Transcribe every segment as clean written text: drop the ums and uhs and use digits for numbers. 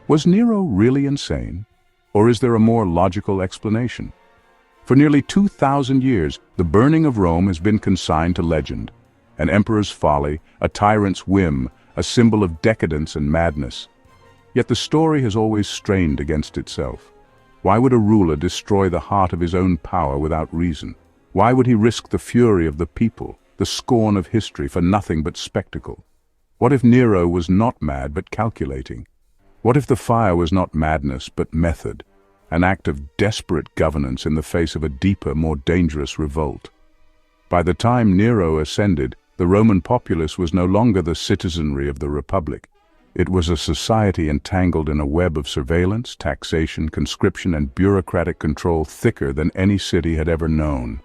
Was Nero really insane? Or is there a more logical explanation? For nearly 2,000 years, the burning of Rome has been consigned to legend. An emperor's folly, a tyrant's whim, a symbol of decadence and madness. Yet the story has always strained against itself. Why would a ruler destroy the heart of his own power without reason? Why would he risk the fury of the people, the scorn of history, for nothing but spectacle? What if Nero was not mad but calculating? What if the fire was not madness but method, an act of desperate governance in the face of a deeper, more dangerous revolt? By the time Nero ascended, the Roman populace was no longer the citizenry of the Republic. It was a society entangled in a web of surveillance, taxation, conscription, and bureaucratic control thicker than any city had ever known.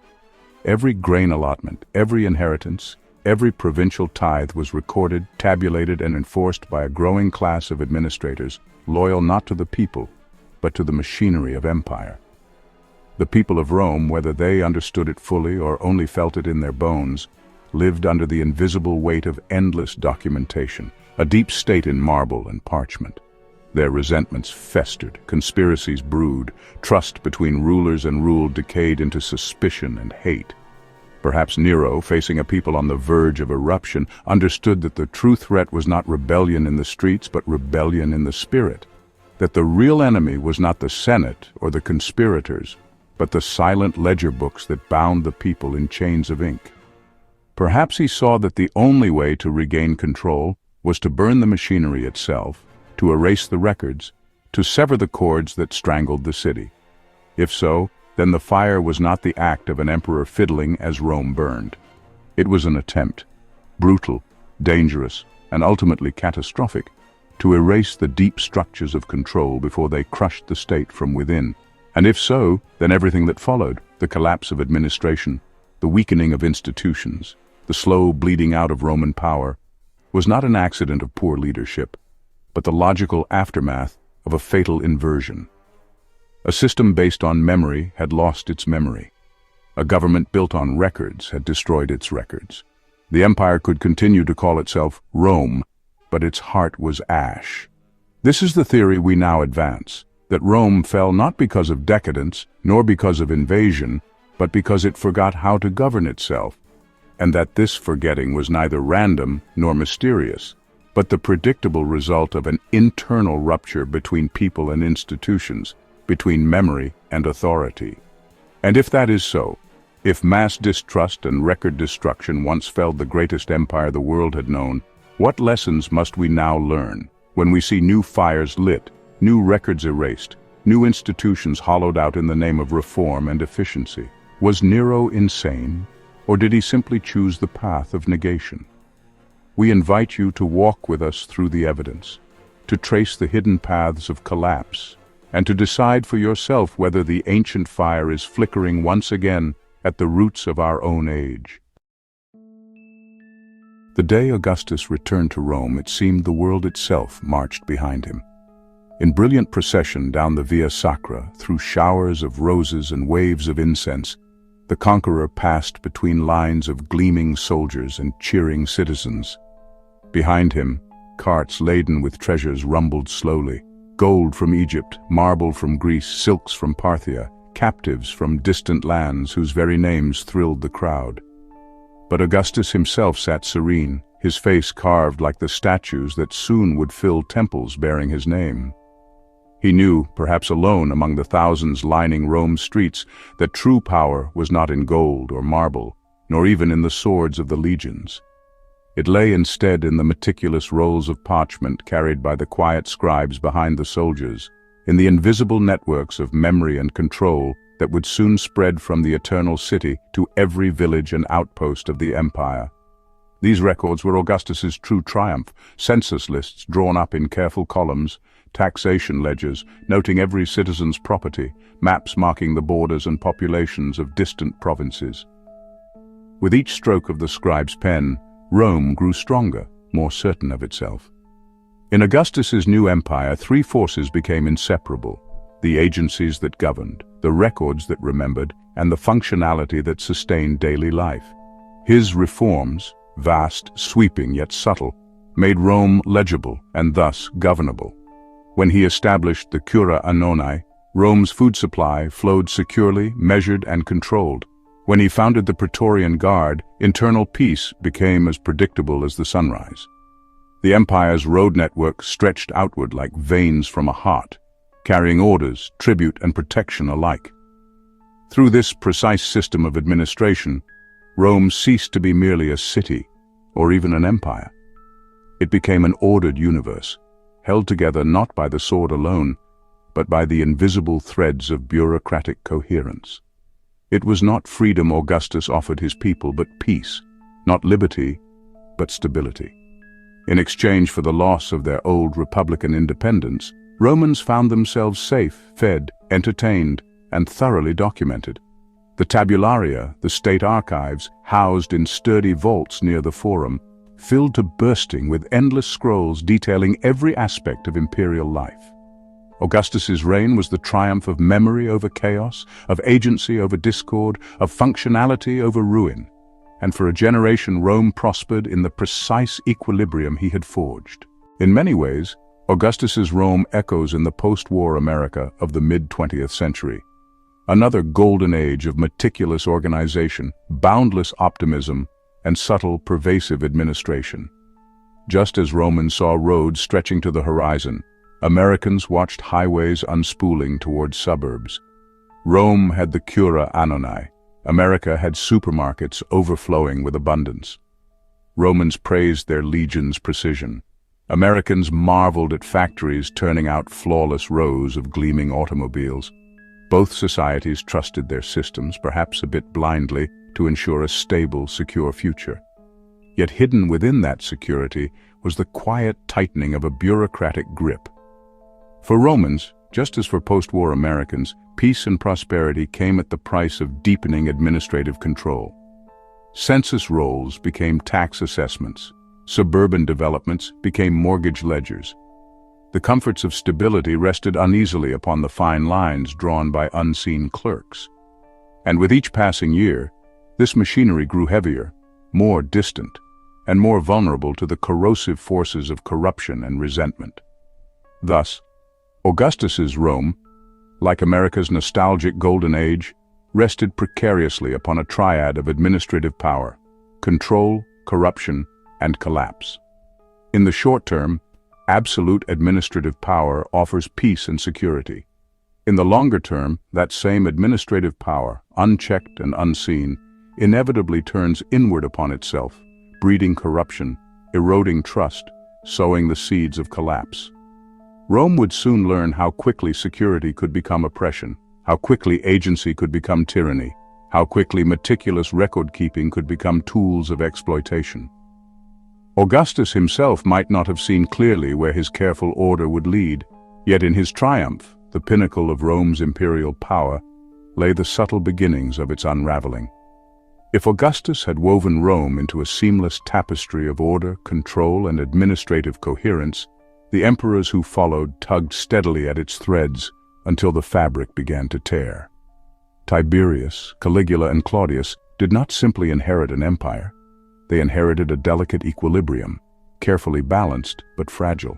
Every grain allotment, every inheritance, every provincial tithe was recorded, tabulated, and enforced by a growing class of administrators, loyal not to the people, but to the machinery of empire. The people of Rome, whether they understood it fully or only felt it in their bones, lived under the invisible weight of endless documentation, a deep state in marble and parchment. Their resentments festered, conspiracies brewed, trust between rulers and ruled decayed into suspicion and hate. Perhaps Nero, facing a people on the verge of eruption, understood that the true threat was not rebellion in the streets, but rebellion in the spirit. That the real enemy was not the Senate or the conspirators, but the silent ledger books that bound the people in chains of ink. Perhaps he saw that the only way to regain control was to burn the machinery itself, to erase the records, to sever the cords that strangled the city. If so, then the fire was not the act of an emperor fiddling as Rome burned. It was an attempt, brutal, dangerous, and ultimately catastrophic, to erase the deep structures of control before they crushed the state from within. And if so, then everything that followed, the collapse of administration, the weakening of institutions, the slow bleeding out of Roman power, was not an accident of poor leadership, but the logical aftermath of a fatal inversion. A system based on memory had lost its memory. A government built on records had destroyed its records. The empire could continue to call itself Rome, but its heart was ash. This is the theory we now advance, that Rome fell not because of decadence, nor because of invasion, but because it forgot how to govern itself, and that this forgetting was neither random nor mysterious, but the predictable result of an internal rupture between people and institutions, between memory and authority. And if that is so, if mass distrust and record destruction once felled the greatest empire the world had known, what lessons must we now learn when we see new fires lit, new records erased, new institutions hollowed out in the name of reform and efficiency? Was Nero insane, or did he simply choose the path of negation? We invite you to walk with us through the evidence, to trace the hidden paths of collapse, and to decide for yourself whether the ancient fire is flickering once again at the roots of our own age. The day Augustus returned to Rome, it seemed the world itself marched behind him. In brilliant procession down the Via Sacra, through showers of roses and waves of incense, the conqueror passed between lines of gleaming soldiers and cheering citizens. Behind him, carts laden with treasures rumbled slowly. Gold from Egypt, marble from Greece, silks from Parthia, captives from distant lands whose very names thrilled the crowd. But Augustus himself sat serene, his face carved like the statues that soon would fill temples bearing his name. He knew, perhaps alone among the thousands lining Rome's streets, that true power was not in gold or marble, nor even in the swords of the legions. It lay instead in the meticulous rolls of parchment carried by the quiet scribes behind the soldiers, in the invisible networks of memory and control that would soon spread from the eternal city to every village and outpost of the empire. These records were Augustus's true triumph, census lists drawn up in careful columns, taxation ledgers noting every citizen's property, maps marking the borders and populations of distant provinces. With each stroke of the scribe's pen, Rome grew stronger, more certain of itself. In Augustus's new empire, three forces became inseparable: the agencies that governed, the records that remembered, and the functionality that sustained daily life. His reforms, vast, sweeping yet subtle, made Rome legible and thus governable. When he established the cura annoni, Rome's food supply flowed securely, measured, and controlled. When he founded the Praetorian Guard, internal peace became as predictable as the sunrise. The empire's road network stretched outward like veins from a heart, carrying orders, tribute, and protection alike. Through this precise system of administration, Rome ceased to be merely a city, or even an empire. It became an ordered universe, held together not by the sword alone, but by the invisible threads of bureaucratic coherence. It was not freedom Augustus offered his people, but peace, not liberty, but stability. In exchange for the loss of their old republican independence, Romans found themselves safe, fed, entertained, and thoroughly documented. The tabularia, the state archives, housed in sturdy vaults near the Forum, filled to bursting with endless scrolls detailing every aspect of imperial life. Augustus's reign was the triumph of memory over chaos, of agency over discord, of functionality over ruin. And for a generation Rome prospered in the precise equilibrium he had forged. In many ways, Augustus's Rome echoes in the post-war America of the mid-20th century. Another golden age of meticulous organization, boundless optimism, and subtle, pervasive administration. Just as Romans saw roads stretching to the horizon, Americans watched highways unspooling towards suburbs. Rome had the cura annoni. America had supermarkets overflowing with abundance. Romans praised their legions' precision. Americans marveled at factories turning out flawless rows of gleaming automobiles. Both societies trusted their systems, perhaps a bit blindly, to ensure a stable, secure future. Yet hidden within that security was the quiet tightening of a bureaucratic grip. For Romans, just as for post-war Americans, peace and prosperity came at the price of deepening administrative control. Census rolls became tax assessments. Suburban developments became mortgage ledgers. The comforts of stability rested uneasily upon the fine lines drawn by unseen clerks. And with each passing year, this machinery grew heavier, more distant, and more vulnerable to the corrosive forces of corruption and resentment. Thus, Augustus's Rome, like America's nostalgic golden age, rested precariously upon a triad of administrative power: control, corruption, and collapse. In the short term, absolute administrative power offers peace and security. In the longer term, that same administrative power, unchecked and unseen, inevitably turns inward upon itself, breeding corruption, eroding trust, sowing the seeds of collapse. Rome would soon learn how quickly security could become oppression, how quickly agency could become tyranny, how quickly meticulous record-keeping could become tools of exploitation. Augustus himself might not have seen clearly where his careful order would lead, yet in his triumph, the pinnacle of Rome's imperial power, lay the subtle beginnings of its unraveling. If Augustus had woven Rome into a seamless tapestry of order, control, and administrative coherence, the emperors who followed tugged steadily at its threads until the fabric began to tear. Tiberius, Caligula, and Claudius did not simply inherit an empire. They inherited a delicate equilibrium, carefully balanced but fragile.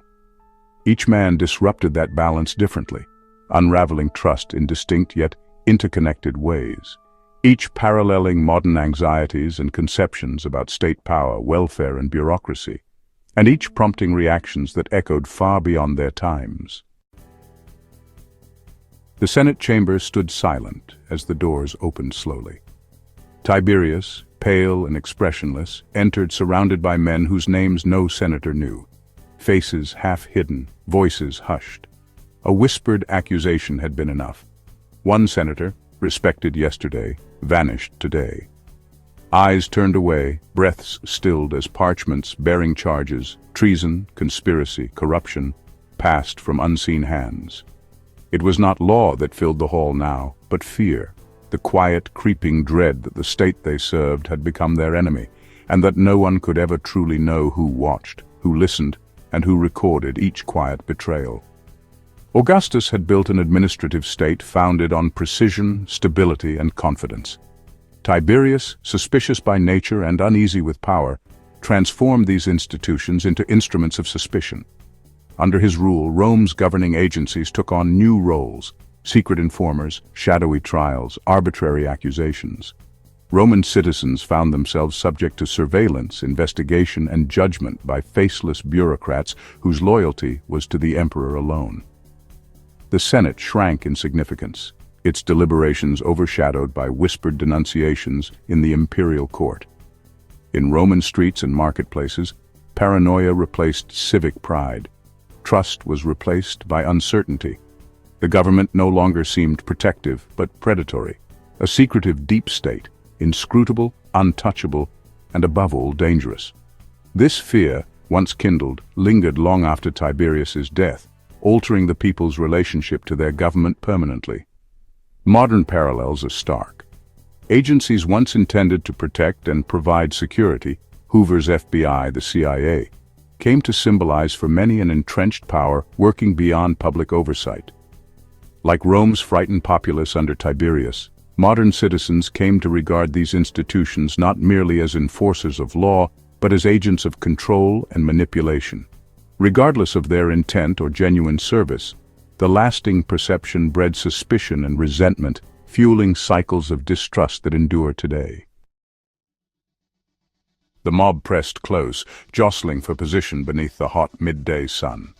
Each man disrupted that balance differently, unraveling trust in distinct yet interconnected ways, each paralleling modern anxieties and conceptions about state power, welfare, and bureaucracy, and each prompting reactions that echoed far beyond their times. The Senate chamber stood silent as the doors opened slowly. Tiberius, pale and expressionless, entered surrounded by men whose names no senator knew. Faces half hidden, voices hushed. A whispered accusation had been enough. One senator, respected yesterday, vanished today. Eyes turned away, breaths stilled as parchments bearing charges, treason, conspiracy, corruption, passed from unseen hands. It was not law that filled the hall now, but fear, the quiet, creeping dread that the state they served had become their enemy, and that no one could ever truly know who watched, who listened, and who recorded each quiet betrayal. Augustus had built an administrative state founded on precision, stability, and confidence. Tiberius, suspicious by nature and uneasy with power, transformed these institutions into instruments of suspicion. Under his rule, Rome's governing agencies took on new roles: secret informers, shadowy trials, arbitrary accusations. Roman citizens found themselves subject to surveillance, investigation, and judgment by faceless bureaucrats whose loyalty was to the emperor alone. The Senate shrank in significance, its deliberations overshadowed by whispered denunciations in the imperial court. In Roman streets and marketplaces, paranoia replaced civic pride. Trust was replaced by uncertainty. The government no longer seemed protective, but predatory, a secretive deep state, inscrutable, untouchable, and above all dangerous. This fear, once kindled, lingered long after Tiberius's death, altering the people's relationship to their government permanently. Modern parallels are stark. Agencies once intended to protect and provide security, Hoover's FBI, the CIA, came to symbolize for many an entrenched power working beyond public oversight. Like Rome's frightened populace under Tiberius, modern citizens came to regard these institutions not merely as enforcers of law, but as agents of control and manipulation. Regardless of their intent or genuine service, the lasting perception bred suspicion and resentment, fueling cycles of distrust that endure today. The mob pressed close, jostling for position beneath the hot midday sun.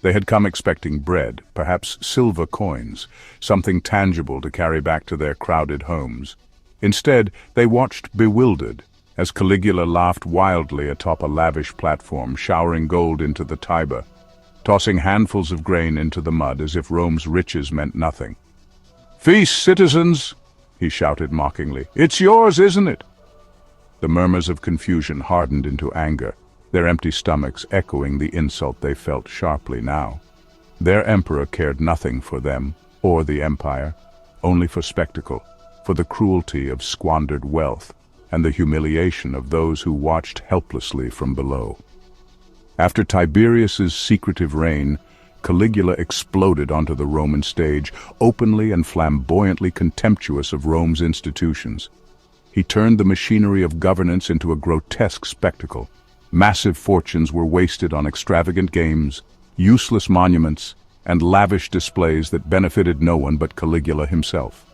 They had come expecting bread, perhaps silver coins, something tangible to carry back to their crowded homes. Instead, they watched bewildered, as Caligula laughed wildly atop a lavish platform, showering gold into the Tiber, tossing handfuls of grain into the mud as if Rome's riches meant nothing. "Feast, citizens!" he shouted mockingly. "It's yours, isn't it?" The murmurs of confusion hardened into anger, their empty stomachs echoing the insult they felt sharply now. Their emperor cared nothing for them or the empire, only for spectacle, for the cruelty of squandered wealth, and the humiliation of those who watched helplessly from below. After Tiberius's secretive reign, Caligula exploded onto the Roman stage, openly and flamboyantly contemptuous of Rome's institutions. He turned the machinery of governance into a grotesque spectacle. Massive fortunes were wasted on extravagant games, useless monuments, and lavish displays that benefited no one but Caligula himself.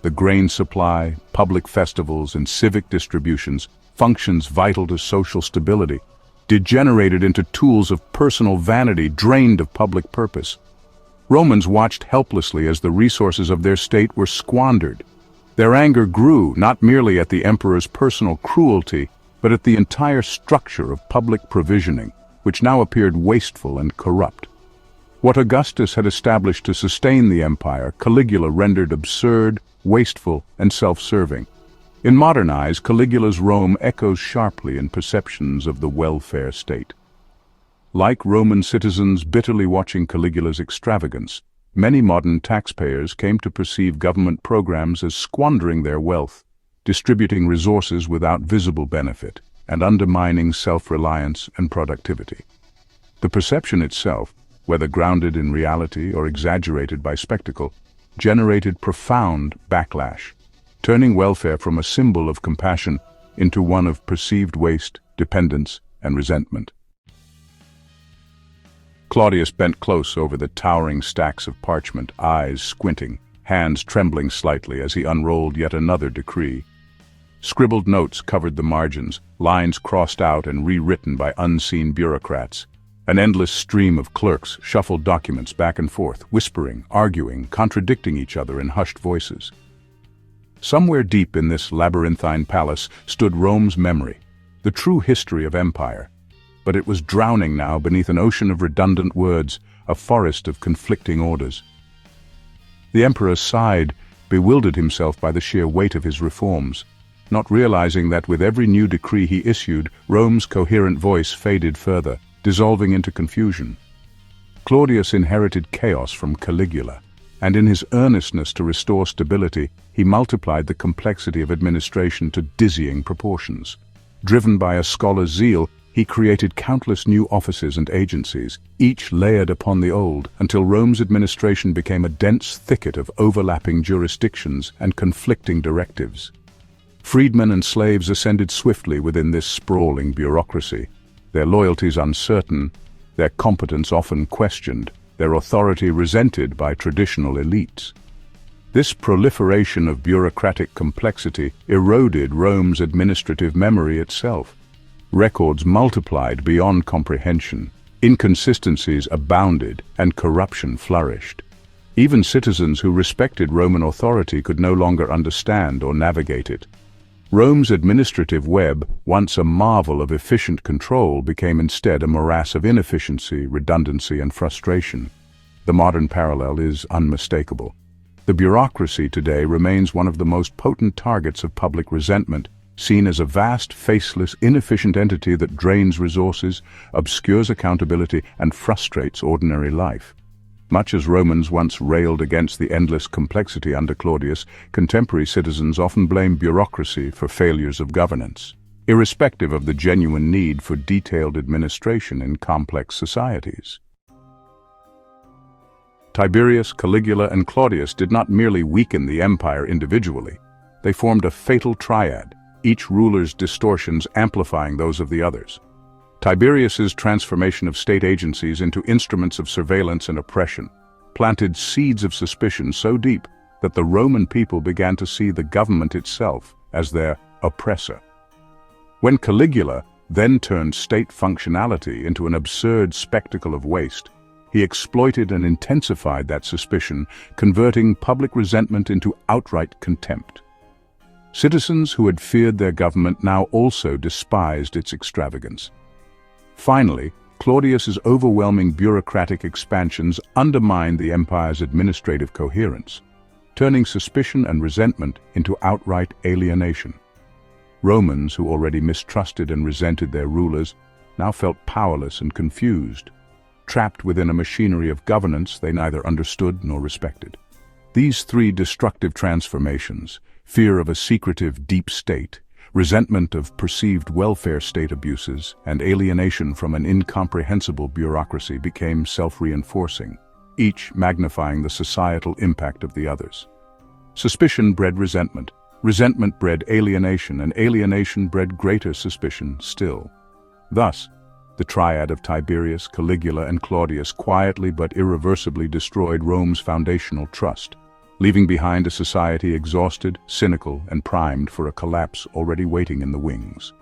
The grain supply, public festivals, and civic distributions, functions vital to social stability, degenerated into tools of personal vanity drained of public purpose. Romans watched helplessly as the resources of their state were squandered. Their anger grew not merely at the emperor's personal cruelty, but at the entire structure of public provisioning, which now appeared wasteful and corrupt. What Augustus had established to sustain the empire, Caligula rendered absurd, wasteful, and self-serving. In modern eyes, Caligula's Rome echoes sharply in perceptions of the welfare state. Like Roman citizens bitterly watching Caligula's extravagance, many modern taxpayers came to perceive government programs as squandering their wealth, distributing resources without visible benefit, and undermining self-reliance and productivity. The perception itself, whether grounded in reality or exaggerated by spectacle, generated profound backlash, turning welfare from a symbol of compassion into one of perceived waste, dependence, and resentment. Claudius bent close over the towering stacks of parchment, eyes squinting, hands trembling slightly as he unrolled yet another decree. Scribbled notes covered the margins, lines crossed out and rewritten by unseen bureaucrats. An endless stream of clerks shuffled documents back and forth, whispering, arguing, contradicting each other in hushed voices. Somewhere deep in this labyrinthine palace stood Rome's memory, the true history of empire. But it was drowning now beneath an ocean of redundant words, a forest of conflicting orders. The emperor sighed, bewildered himself by the sheer weight of his reforms, not realizing that with every new decree he issued, Rome's coherent voice faded further, dissolving into confusion. Claudius inherited chaos from Caligula, and in his earnestness to restore stability, he multiplied the complexity of administration to dizzying proportions. Driven by a scholar's zeal, he created countless new offices and agencies, each layered upon the old, until Rome's administration became a dense thicket of overlapping jurisdictions and conflicting directives. Freedmen and slaves ascended swiftly within this sprawling bureaucracy, their loyalties uncertain, their competence often questioned, their authority resented by traditional elites. This proliferation of bureaucratic complexity eroded Rome's administrative memory itself. Records multiplied beyond comprehension, inconsistencies abounded, and corruption flourished. Even citizens who respected Roman authority could no longer understand or navigate it. Rome's administrative web, once a marvel of efficient control, became instead a morass of inefficiency, redundancy, and frustration. The modern parallel is unmistakable. The bureaucracy today remains one of the most potent targets of public resentment, seen as a vast, faceless, inefficient entity that drains resources, obscures accountability, and frustrates ordinary life. Much as Romans once railed against the endless complexity under Claudius, contemporary citizens often blame bureaucracy for failures of governance, irrespective of the genuine need for detailed administration in complex societies. Tiberius, Caligula, and Claudius did not merely weaken the empire individually. They formed a fatal triad, each ruler's distortions amplifying those of the others. Tiberius's transformation of state agencies into instruments of surveillance and oppression planted seeds of suspicion so deep that the Roman people began to see the government itself as their oppressor. When Caligula then turned state functionality into an absurd spectacle of waste, he exploited and intensified that suspicion, converting public resentment into outright contempt. Citizens who had feared their government now also despised its extravagance. Finally, Claudius's overwhelming bureaucratic expansions undermined the empire's administrative coherence, turning suspicion and resentment into outright alienation. Romans, who already mistrusted and resented their rulers, now felt powerless and confused, trapped within a machinery of governance they neither understood nor respected. These three destructive transformations, fear of a secretive deep state, resentment of perceived welfare state abuses, and alienation from an incomprehensible bureaucracy became self-reinforcing, each magnifying the societal impact of the others. Suspicion bred resentment, resentment bred alienation, and alienation bred greater suspicion still. Thus, the triad of Tiberius, Caligula, and Claudius quietly but irreversibly destroyed Rome's foundational trust, leaving behind a society exhausted, cynical, and primed for a collapse already waiting in the wings.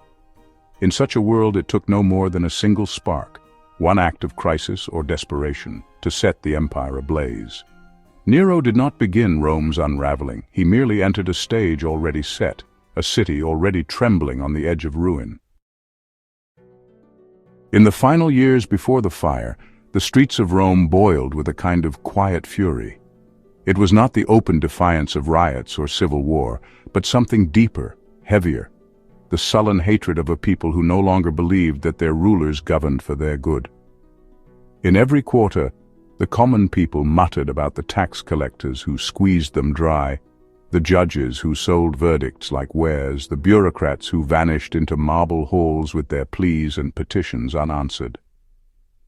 In such a world, it took no more than a single spark, one act of crisis or desperation, to set the empire ablaze. Nero did not begin Rome's unraveling. He merely entered a stage already set, a city already trembling on the edge of ruin. In the final years before the fire, the streets of Rome boiled with a kind of quiet fury. It was not the open defiance of riots or civil war, but something deeper, heavier, the sullen hatred of a people who no longer believed that their rulers governed for their good. In every quarter, the common people muttered about the tax collectors who squeezed them dry, the judges who sold verdicts like wares, the bureaucrats who vanished into marble halls with their pleas and petitions unanswered.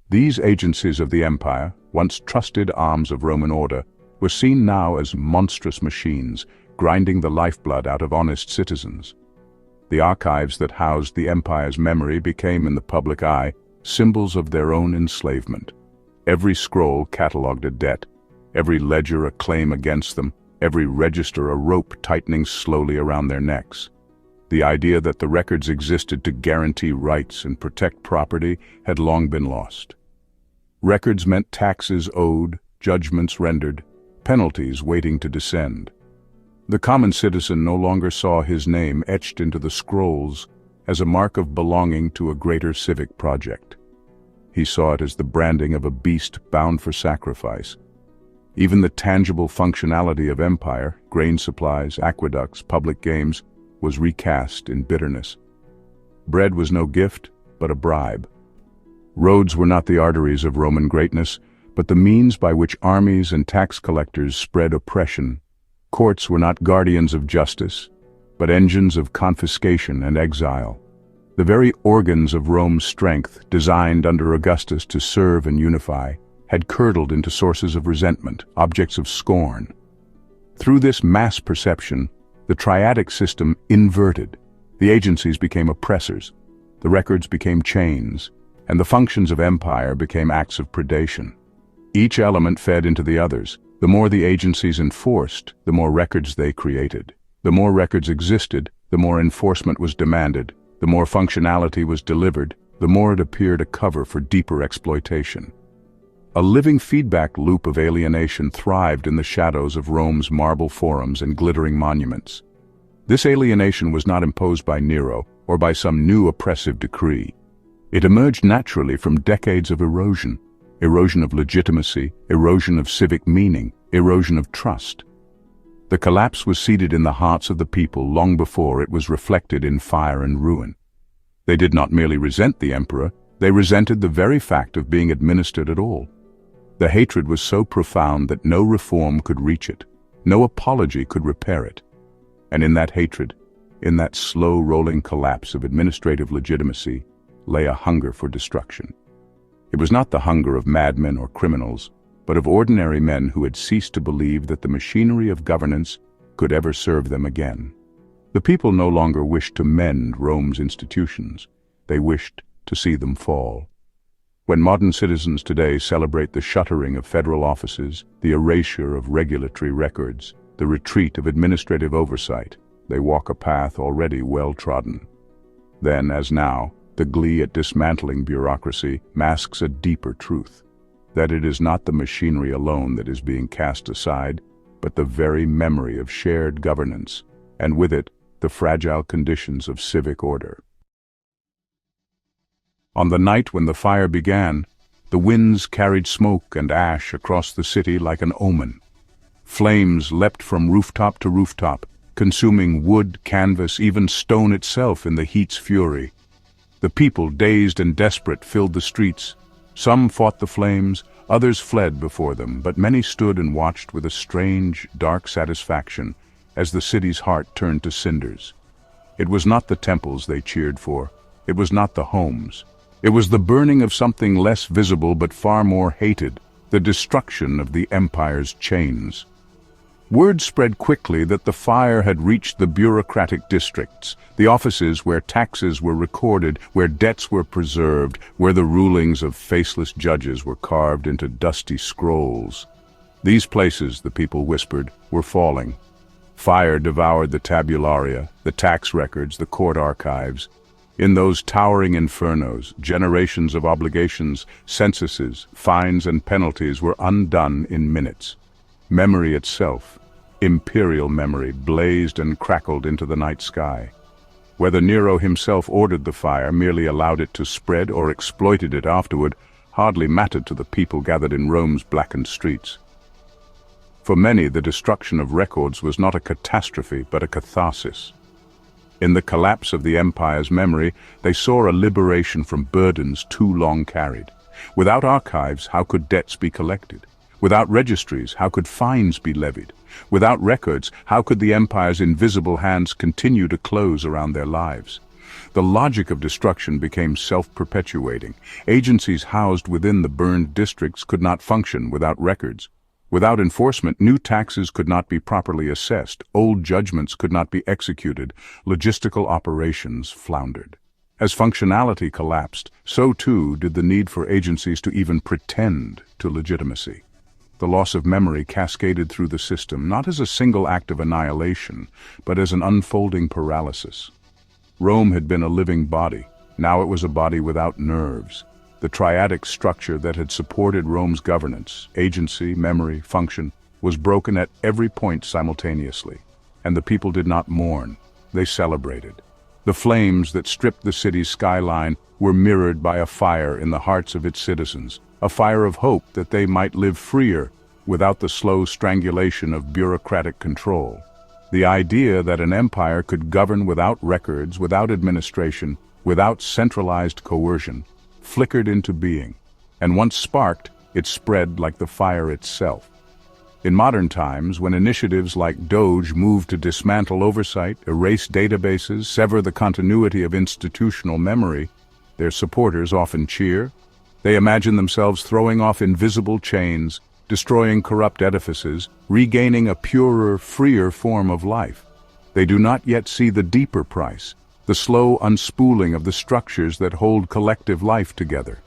These agencies of the empire, once trusted arms of Roman order, were seen now as monstrous machines, grinding the lifeblood out of honest citizens. The archives that housed the empire's memory became, in the public eye, symbols of their own enslavement. Every scroll catalogued a debt, every ledger a claim against them, every register a rope tightening slowly around their necks. The idea that the records existed to guarantee rights and protect property had long been lost. Records meant taxes owed, judgments rendered, penalties waiting to descend. The common citizen no longer saw his name etched into the scrolls as a mark of belonging to a greater civic project. He saw it as the branding of a beast bound for sacrifice. Even the tangible functionality of empire, grain supplies, aqueducts, public games, was recast in bitterness. Bread was no gift, but a bribe. Roads were not the arteries of Roman greatness, but the means by which armies and tax collectors spread oppression. Courts were not guardians of justice, but engines of confiscation and exile. The very organs of Rome's strength, designed under Augustus to serve and unify, had curdled into sources of resentment, objects of scorn. Through this mass perception, the triadic system inverted. The agencies became oppressors. The records became chains. and the functions of empire became acts of predation. Each element fed into the others. The more the agencies enforced, the more records they created. The more records existed, the more enforcement was demanded. The more functionality was delivered, the more it appeared a cover for deeper exploitation. A living feedback loop of alienation thrived in the shadows of Rome's marble forums and glittering monuments. This alienation was not imposed by Nero or by some new oppressive decree. It emerged naturally from decades of erosion of legitimacy, erosion of civic meaning, erosion of trust. The collapse was seated in the hearts of the people long before it was reflected in fire and ruin. They did not merely resent the emperor, they resented the very fact of being administered at all. The hatred was so profound that no reform could reach it, no apology could repair it. And in that hatred, in that slow rolling collapse of administrative legitimacy, lay a hunger for destruction. It was not the hunger of madmen or criminals, but of ordinary men who had ceased to believe that the machinery of governance could ever serve them again. The people no longer wished to mend Rome's institutions, they wished to see them fall. When modern citizens today celebrate the shuttering of federal offices, the erasure of regulatory records, the retreat of administrative oversight, they walk a path already well trodden. Then, as now, the glee at dismantling bureaucracy masks a deeper truth, that it is not the machinery alone that is being cast aside, but the very memory of shared governance, and with it, the fragile conditions of civic order. On the night when the fire began, the winds carried smoke and ash across the city like an omen. Flames leapt from rooftop to rooftop, consuming wood, canvas, even stone itself in the heat's fury. The people, dazed and desperate, filled the streets. Some fought the flames, others fled before them, but many stood and watched with a strange, dark satisfaction as the city's heart turned to cinders. It was not the temples they cheered for, it was not the homes. It was the burning of something less visible but far more hated, the destruction of the empire's chains. Word spread quickly that the fire had reached the bureaucratic districts, the offices where taxes were recorded, where debts were preserved, where the rulings of faceless judges were carved into dusty scrolls. These places, the people whispered, were falling. Fire devoured the tabularia, the tax records, the court archives. In those towering infernos, generations of obligations, censuses, fines and penalties were undone in minutes. Memory itself, imperial memory, blazed and crackled into the night sky. Whether Nero himself ordered the fire, merely allowed it to spread, or exploited it afterward, hardly mattered to the people gathered in Rome's blackened streets. For many, the destruction of records was not a catastrophe, but a catharsis. In the collapse of the empire's memory, they saw a liberation from burdens too long carried. Without archives, how could debts be collected? Without registries, how could fines be levied? Without records, how could the empire's invisible hands continue to close around their lives? The logic of destruction became self-perpetuating. Agencies housed within the burned districts could not function without records. Without enforcement, new taxes could not be properly assessed, old judgments could not be executed, logistical operations floundered. As functionality collapsed, so too did the need for agencies to even pretend to legitimacy. The loss of memory cascaded through the system, not as a single act of annihilation, but as an unfolding paralysis. Rome had been a living body, now it was a body without nerves. The triadic structure that had supported Rome's governance, agency, memory, function, was broken at every point simultaneously. And the people did not mourn, they celebrated. The flames that stripped the city's skyline were mirrored by a fire in the hearts of its citizens, a fire of hope that they might live freer without the slow strangulation of bureaucratic control. The idea that an empire could govern without records, without administration, without centralized coercion, flickered into being, and once sparked, it spread like the fire itself. In modern times, when initiatives like Doge move to dismantle oversight, erase databases, sever the continuity of institutional memory, their supporters often cheer. They imagine themselves throwing off invisible chains, destroying corrupt edifices, regaining a purer, freer form of life. They do not yet see the deeper price, the slow unspooling of the structures that hold collective life together.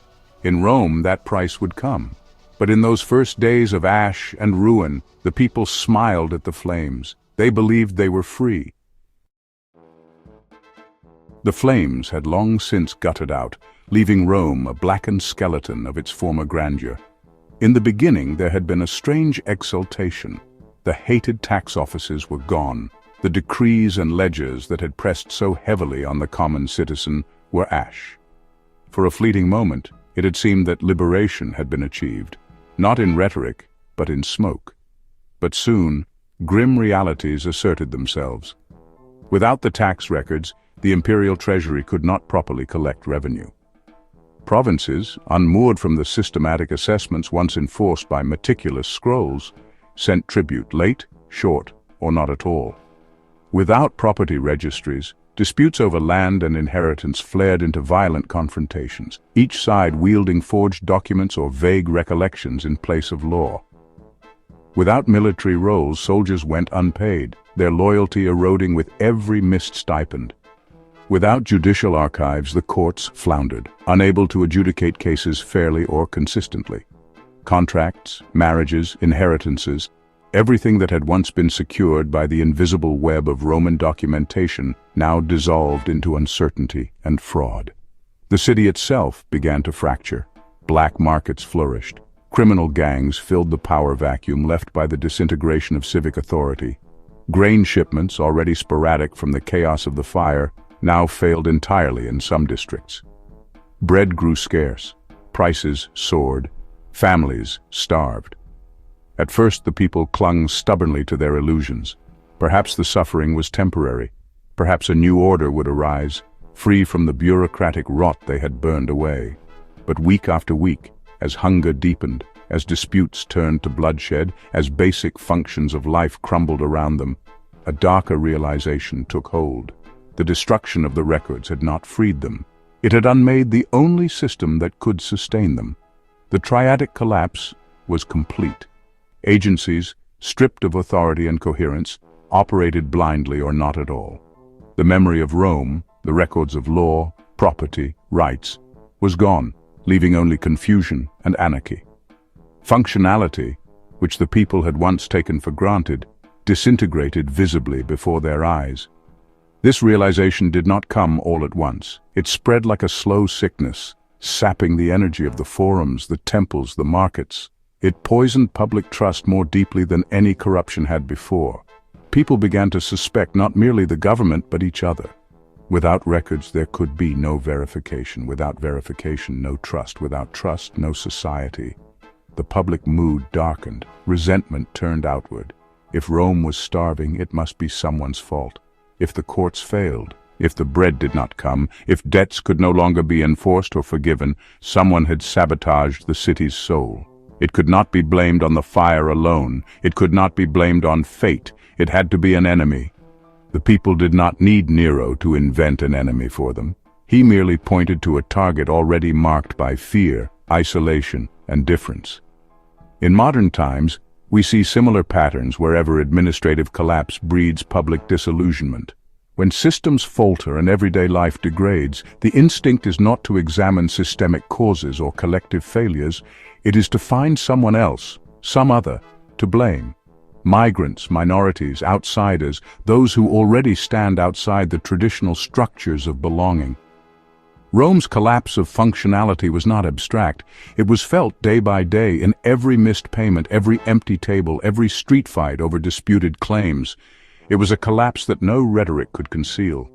In Rome, that price would come. But in those first days of ash and ruin, the people smiled at the flames. They believed they were free. The flames had long since guttered out, leaving Rome a blackened skeleton of its former grandeur. In the beginning, there had been a strange exultation. The hated tax offices were gone. The decrees and ledgers that had pressed so heavily on the common citizen were ash. For a fleeting moment, it had seemed that liberation had been achieved, not in rhetoric, but in smoke. But soon, grim realities asserted themselves. Without the tax records, the imperial treasury could not properly collect revenue. Provinces, unmoored from the systematic assessments once enforced by meticulous scrolls, sent tribute late, short, or not at all. Without property registries, disputes over land and inheritance flared into violent confrontations, each side wielding forged documents or vague recollections in place of law. Without military rolls, soldiers went unpaid, their loyalty eroding with every missed stipend. Without judicial archives, the courts floundered, unable to adjudicate cases fairly or consistently. Contracts, marriages, inheritances, everything that had once been secured by the invisible web of Roman documentation now dissolved into uncertainty and fraud. The city itself began to fracture. Black markets flourished. Criminal gangs filled the power vacuum left by the disintegration of civic authority. Grain shipments, already sporadic from the chaos of the fire, now failed entirely in some districts. Bread grew scarce, prices soared, families starved. At first the people clung stubbornly to their illusions. Perhaps the suffering was temporary. Perhaps a new order would arise, free from the bureaucratic rot they had burned away. But week after week, as hunger deepened, as disputes turned to bloodshed, as basic functions of life crumbled around them, a darker realization took hold. The destruction of the records had not freed them. It had unmade the only system that could sustain them. The triadic collapse was complete. Agencies, stripped of authority and coherence, operated blindly or not at all. The memory of Rome, the records of law, property, rights, was gone, leaving only confusion and anarchy. Functionality, which the people had once taken for granted, disintegrated visibly before their eyes. This realization did not come all at once. It spread like a slow sickness, sapping the energy of the forums, the temples, the markets. It poisoned public trust more deeply than any corruption had before. People began to suspect not merely the government, but each other. Without records, there could be no verification. Without verification, no trust. Without trust, no society. The public mood darkened. Resentment turned outward. If Rome was starving, it must be someone's fault. If the courts failed, if the bread did not come, if debts could no longer be enforced or forgiven, someone had sabotaged the city's soul. It could not be blamed on the fire alone. It could not be blamed on fate. It had to be an enemy. The people did not need Nero to invent an enemy for them. He merely pointed to a target already marked by fear, isolation, and difference. In modern times, we see similar patterns wherever administrative collapse breeds public disillusionment. When systems falter and everyday life degrades, the instinct is not to examine systemic causes or collective failures. It is to find someone else, some other, to blame. Migrants, minorities, outsiders, those who already stand outside the traditional structures of belonging. Rome's collapse of functionality was not abstract. It was felt day by day in every missed payment, every empty table, every street fight over disputed claims. It was a collapse that no rhetoric could conceal.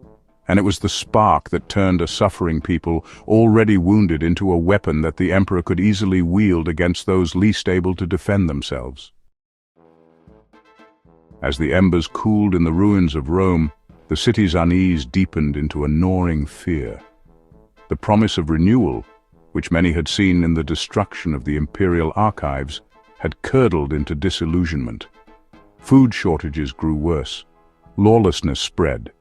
And it was the spark that turned a suffering people, already wounded, into a weapon that the emperor could easily wield against those least able to defend themselves. As the embers cooled in the ruins of Rome, the city's unease deepened into a gnawing fear. The promise of renewal, which many had seen in the destruction of the imperial archives, had curdled into disillusionment. Food shortages grew worse. Lawlessness spread.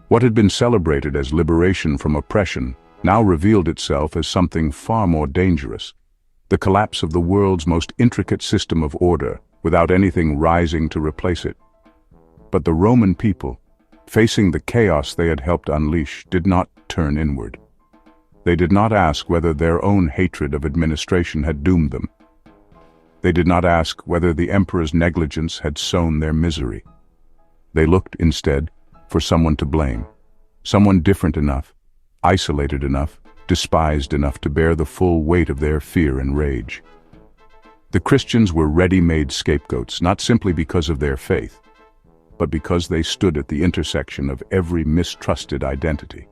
What had been celebrated as liberation from oppression now revealed itself as something far more dangerous: the collapse of the world's most intricate system of order, without anything rising to replace it. But the Roman people, facing the chaos they had helped unleash, did not turn inward. They did not ask whether their own hatred of administration had doomed them. They did not ask whether the emperor's negligence had sown their misery. They looked, instead, for someone to blame, someone different enough, isolated enough, despised enough to bear the full weight of their fear and rage. The Christians were ready-made scapegoats, not simply because of their faith, but because they stood at the intersection of every mistrusted identity.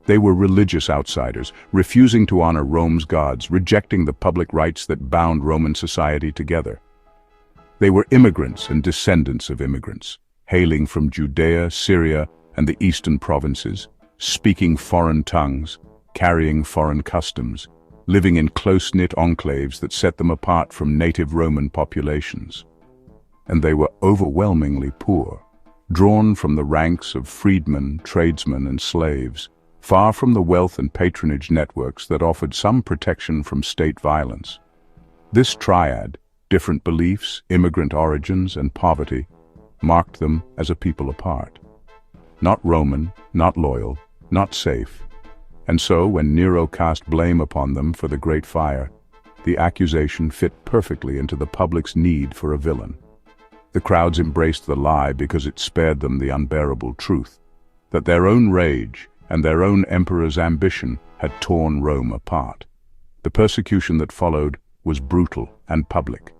They were religious outsiders, refusing to honor Rome's gods, rejecting the public rights that bound Roman society together. They were immigrants and descendants of immigrants, hailing from Judea, Syria, and the eastern provinces, speaking foreign tongues, carrying foreign customs, living in close-knit enclaves that set them apart from native Roman populations. And they were overwhelmingly poor, drawn from the ranks of freedmen, tradesmen, and slaves, far from the wealth and patronage networks that offered some protection from state violence. This triad, different beliefs, immigrant origins, and poverty, marked them as a people apart. Not Roman, not loyal, not safe. And so, when Nero cast blame upon them for the Great Fire, the accusation fit perfectly into the public's need for a villain. The crowds embraced the lie because it spared them the unbearable truth, that their own rage and their own emperor's ambition had torn Rome apart. The persecution that followed was brutal and public.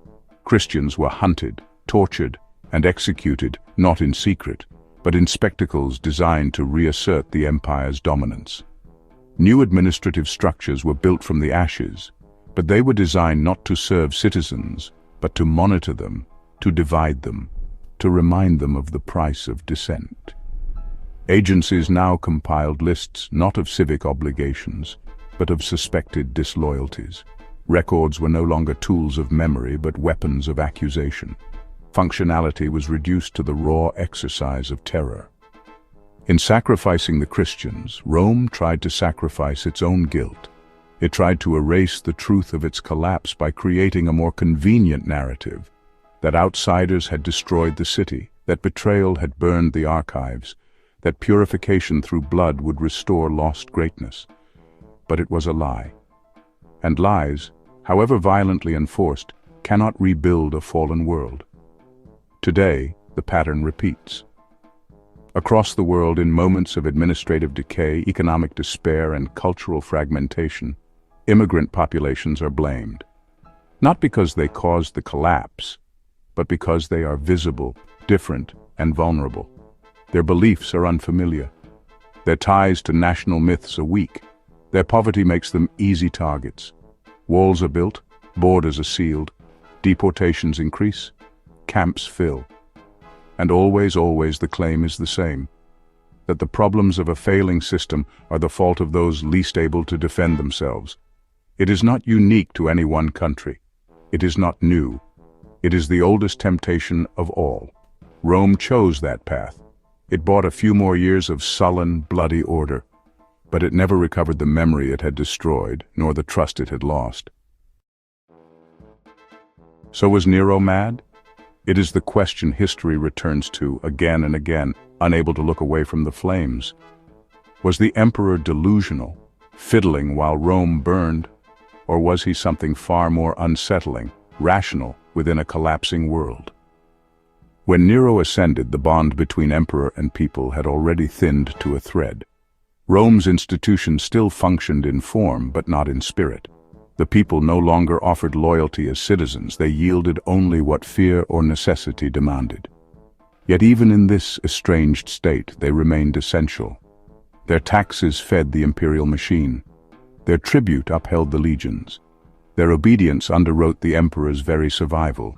Christians were hunted, tortured, and executed not in secret, but in spectacles designed to reassert the empire's dominance. New administrative structures were built from the ashes, but they were designed not to serve citizens, but to monitor them, to divide them, to remind them of the price of dissent. Agencies now compiled lists not of civic obligations, but of suspected disloyalties. Records were no longer tools of memory, but weapons of accusation. Functionality was reduced to the raw exercise of terror. In sacrificing the Christians, Rome tried to sacrifice its own guilt. It tried to erase the truth of its collapse by creating a more convenient narrative, that outsiders had destroyed the city, that betrayal had burned the archives, that purification through blood would restore lost greatness. But it was a lie. And lies, however violently enforced, cannot rebuild a fallen world. Today, the pattern repeats. Across the world, in moments of administrative decay, economic despair, and cultural fragmentation, immigrant populations are blamed. Not because they caused the collapse, but because they are visible, different, and vulnerable. Their beliefs are unfamiliar. Their ties to national myths are weak. Their poverty makes them easy targets. Walls are built, borders are sealed, deportations increase, camps fill. And always the claim is the same, that the problems of a failing system are the fault of those least able to defend themselves. It is not unique to any one country. It is not new. It is the oldest temptation of all. Rome chose that path. It bought a few more years of sullen, bloody order, but it never recovered the memory it had destroyed, nor the trust it had lost. So was Nero mad? It is the question history returns to again and again, unable to look away from the flames. Was the emperor delusional, fiddling while Rome burned, or was he something far more unsettling, rational within a collapsing world? When Nero ascended, the bond between emperor and people had already thinned to a thread. Rome's institutions still functioned in form, but not in spirit. The people no longer offered loyalty as citizens, they yielded only what fear or necessity demanded. Yet even in this estranged state, they remained essential. Their taxes fed the imperial machine. Their tribute upheld the legions. Their obedience underwrote the emperor's very survival.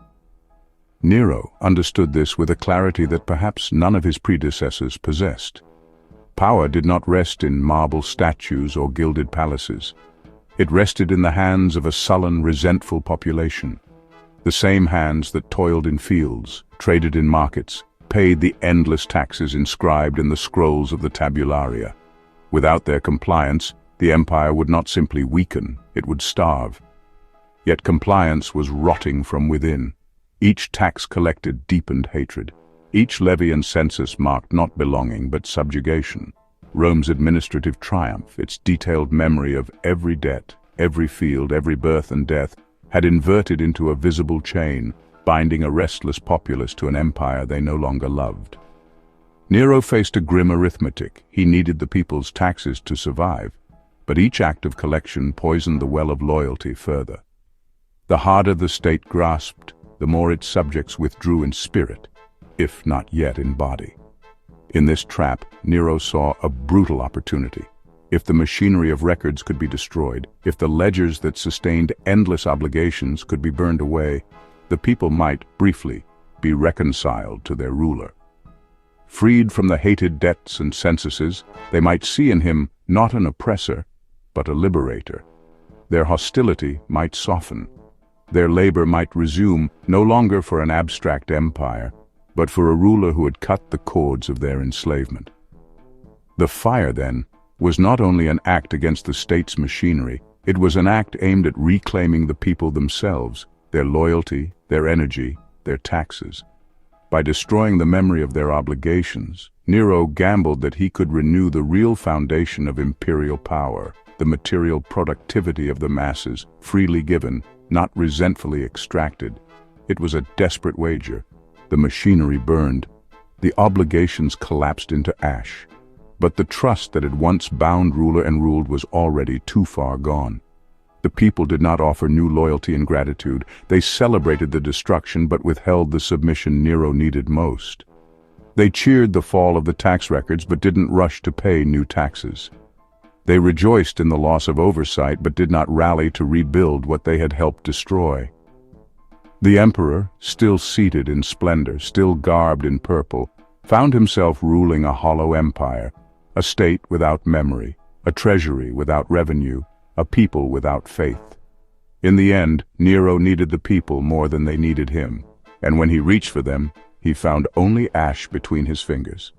Nero understood this with a clarity that perhaps none of his predecessors possessed. Power did not rest in marble statues or gilded palaces. It rested in the hands of a sullen, resentful population. The same hands that toiled in fields, traded in markets, paid the endless taxes inscribed in the scrolls of the tabularia. Without their compliance, the empire would not simply weaken, it would starve. Yet compliance was rotting from within. Each tax collected deepened hatred. Each levy and census marked not belonging but subjugation. Rome's administrative triumph, its detailed memory of every debt, every field, every birth and death, had inverted into a visible chain, binding a restless populace to an empire they no longer loved. Nero faced a grim arithmetic. He needed the people's taxes to survive, but each act of collection poisoned the well of loyalty further. The harder the state grasped, the more its subjects withdrew in spirit, if not yet in body. In this trap, Nero saw a brutal opportunity. If the machinery of records could be destroyed, if the ledgers that sustained endless obligations could be burned away, the people might, briefly, be reconciled to their ruler. Freed from the hated debts and censuses, they might see in him not an oppressor, but a liberator. Their hostility might soften. Their labor might resume, no longer for an abstract empire, but for a ruler who had cut the cords of their enslavement. The fire, then, was not only an act against the state's machinery, it was an act aimed at reclaiming the people themselves, their loyalty, their energy, their taxes. By destroying the memory of their obligations, Nero gambled that he could renew the real foundation of imperial power, the material productivity of the masses, freely given, not resentfully extracted. It was a desperate wager. The machinery burned. The obligations collapsed into ash. But the trust that had once bound ruler and ruled was already too far gone. The people did not offer new loyalty and gratitude. They celebrated the destruction but withheld the submission Nero needed most. They cheered the fall of the tax records but didn't rush to pay new taxes. They rejoiced in the loss of oversight but did not rally to rebuild what they had helped destroy. The emperor, still seated in splendor, still garbed in purple, found himself ruling a hollow empire, a state without memory, a treasury without revenue, a people without faith. In the end, Nero needed the people more than they needed him, and when he reached for them, he found only ash between his fingers.